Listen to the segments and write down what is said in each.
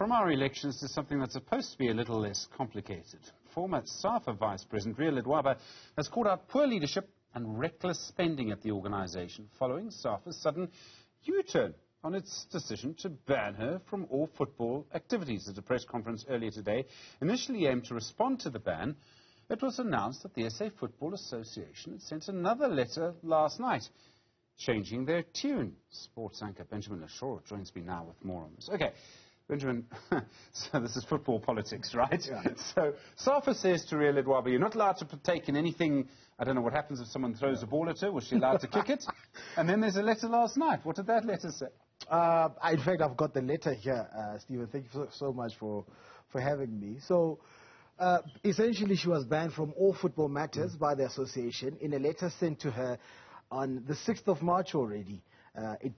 From our elections to something that's supposed to be a little less complicated. Former SAFA Vice President Ria Ledwaba has called out poor leadership and reckless spending at the organisation following SAFA's sudden U-turn on its decision to ban her from all football activities. At a press conference earlier today, initially aimed to respond to the ban, it was announced that the SA Football Association had sent another letter last night, changing their tune. Sports anchor Benjamin Leshoro joins me now with more on this. Okay, Benjamin, so this is football politics, right? Yeah. So SAFA says to Ria Ledwaba, you're not allowed to partake in anything. I don't know what happens if someone throws a ball at her. Was she allowed to kick it? And then there's a letter last night. What did that letter say? In fact, I've got the letter here, Stephen. Thank you so much for having me. So, essentially, she was banned from all football matters by the association in a letter sent to her on the 6th of March already. It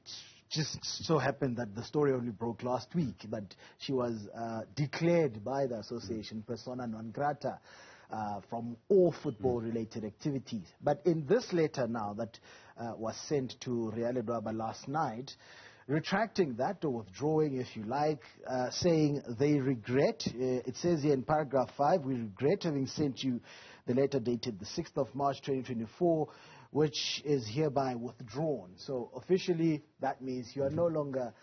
just so happened that the story only broke last week, but she was declared by the association persona non grata from all football-related activities. But in this letter now that was sent to Ria Ledwaba last night, retracting that, or withdrawing if you like, saying they regret, it says here in paragraph 5, we regret having sent you the letter dated the 6th of March 2024, which is hereby withdrawn. So officially that means you are no longer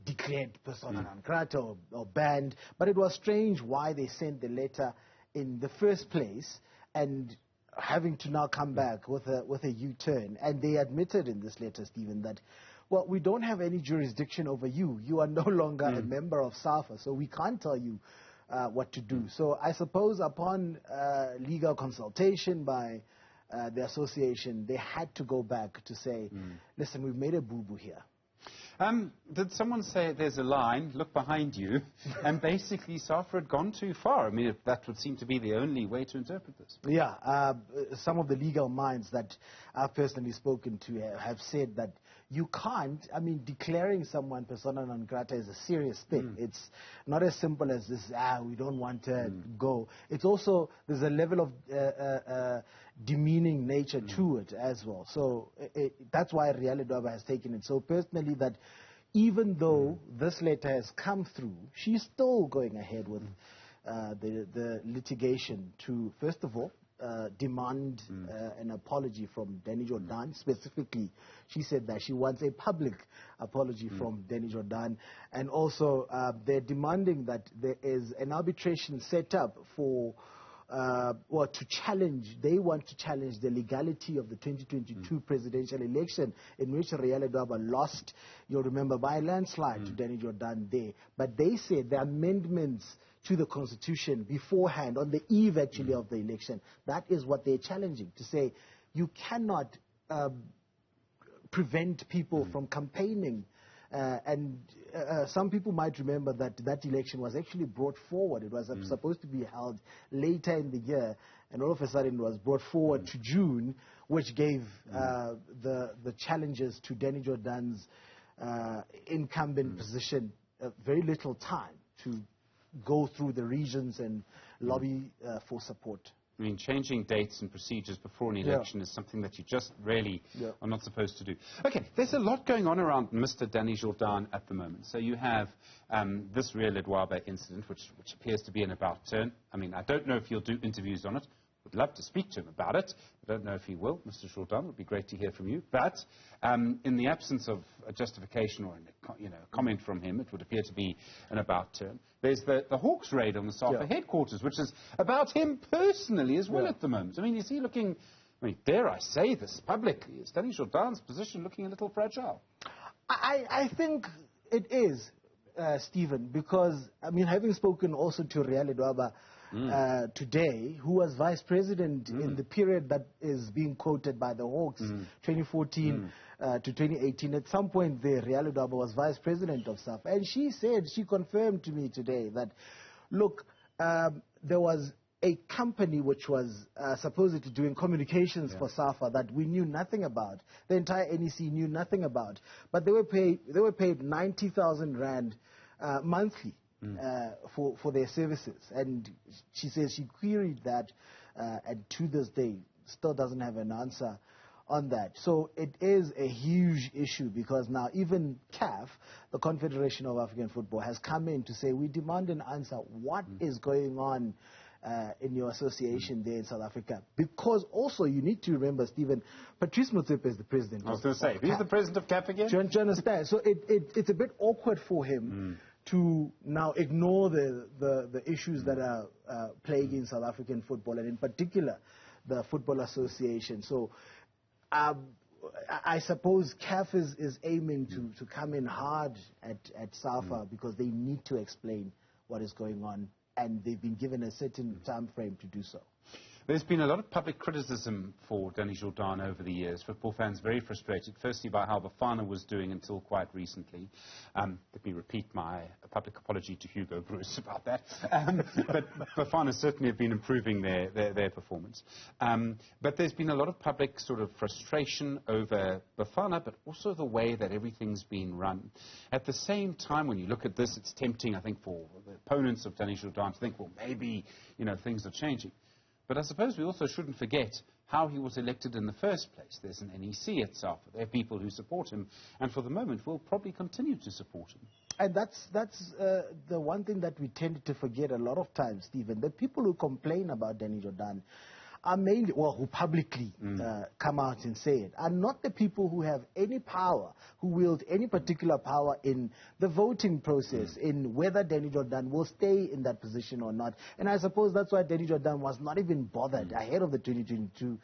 declared persona non grata or banned. But it was strange why they sent the letter in the first place, and having to now come back with a U-turn. And they admitted in this letter, Stephen, that, well, we don't have any jurisdiction over you. You are no longer a member of SAFA, so we can't tell you what to do. So I suppose upon legal consultation by the association, they had to go back to say, listen, we've made a boo-boo here. Did someone say there's a line, look behind you, and basically SAFA had gone too far? I mean, that would seem to be the only way to interpret this. Yeah, some of the legal minds that I've personally spoken to have said that you can't, I mean, declaring someone persona non grata is a serious thing. It's not as simple as this, we don't want to go. It's also, there's a level of demeaning nature to it as well. So that's why Ria Ledwaba has taken it so personally, that even though this letter has come through, she's still going ahead with the litigation to, first of all, demand an apology from Danny Jordaan. Specifically, she said that she wants a public apology from Danny Jordaan. And also, they're demanding that there is an arbitration set up for to challenge, they want to challenge the legality of the 2022 presidential election, in which Ria Ledwaba lost, you'll remember, by a landslide to Danny Jordaan there. But they said the amendments to the Constitution beforehand, on the eve actually of the election, that is what they're challenging, to say you cannot prevent people from campaigning. Some people might remember that that election was actually brought forward. It was supposed to be held later in the year, and all of a sudden it was brought forward to June, which gave the challenges to Danny Jordaan's incumbent position very little time to go through the regions and lobby for support. I mean, changing dates and procedures before an election is something that you just really are not supposed to do. Okay, there's a lot going on around Mr. Danny Jordaan at the moment. So you have this Ria Ledwaba incident, which appears to be an about turn. I mean, I don't know if he'll do interviews on it. Would love to speak to him about it. I don't know if he will. Mr. Jordaan, it would be great to hear from you. But in the absence of a justification or a comment from him, it would appear to be an about turn. There's the Hawks raid on the SAFA headquarters, which is about him personally as well at the moment. I mean, is he looking, I mean, dare I say this publicly, is Danny Jordaan's position looking a little fragile? I think it is, Stephen, because, I mean, having spoken also to Ria Ledwaba today, who was vice president in the period that is being quoted by the Hawks, 2014 to 2018. At some point there, Ria Ledwaba was vice president of SAFA. And she confirmed to me today that, look, there was a company which was supposedly doing communications for SAFA that we knew nothing about. The entire NEC knew nothing about. But they were paid 90,000 rand monthly for their services. And she says she queried that, and to this day still doesn't have an answer on that. So it is a huge issue because now even CAF, the Confederation of African Football, has come in to say we demand an answer. What is going on in your association there in South Africa? Because also you need to remember, Stephen, Patrice Motsepe is the president. I was going to say, who's the president of CAF again? Do you understand? So it's a bit awkward for him to now ignore the issues that are plaguing South African football, and in particular the Football Association. So I suppose CAF is aiming to come in hard at SAFA because they need to explain what is going on, and they've been given a certain time frame to do so. There's been a lot of public criticism for Danny Jordaan over the years. Football fans very frustrated, firstly by how Bafana was doing until quite recently. Let me repeat my public apology to Hugo Bruce about that. But Bafana certainly have been improving their performance. But there's been a lot of public sort of frustration over Bafana, but also the way that everything's been run. At the same time, when you look at this, it's tempting, I think, for the opponents of Danny Jordaan to think, well, maybe, things are changing. But I suppose we also shouldn't forget how he was elected in the first place. There's an NEC at SAFA. There are people who support him, and for the moment will probably continue to support him. And that's the one thing that we tend to forget a lot of times, Stephen. The people who complain about Danny Jordaan are mainly, well, who publicly come out and say it, are not the people who have any power, who wield any particular power in the voting process, in whether Danny Jordaan will stay in that position or not. And I suppose that's why Danny Jordaan was not even bothered ahead of the 2022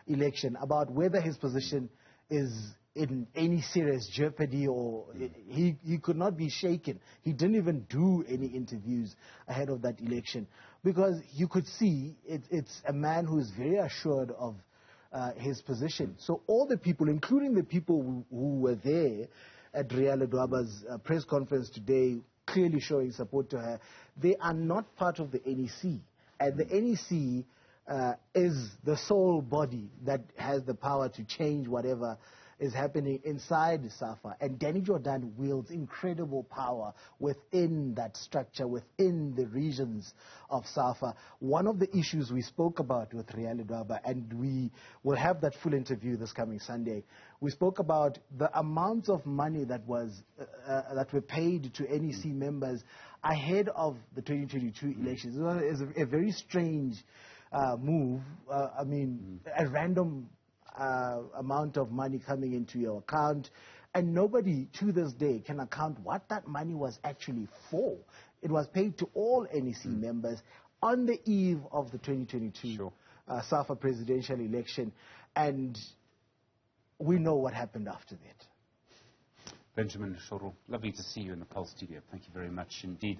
election about whether his position is in any serious jeopardy, or he could not be shaken. He didn't even do any interviews ahead of that election because you could see it's a man who is very assured of his position. So all the people, including the people who were there at Ria Ledwaba's press conference today, clearly showing support to her, they are not part of the NEC. And the NEC is the sole body that has the power to change whatever is happening inside SAFA. And Danny Jordaan wields incredible power within that structure, within the regions of SAFA. One of the issues we spoke about with Ria Ledwaba, and we will have that full interview this coming Sunday, we spoke about the amounts of money that that were paid to NEC members ahead of the 2022 elections. It was a very strange move. A random amount of money coming into your account, and nobody to this day can account what that money was actually for. It was paid to all NEC members on the eve of the 2022 SAFA presidential election, and we know what happened after that. Benjamin Leshoro, lovely to see you in the Pulse studio. Thank you very much indeed.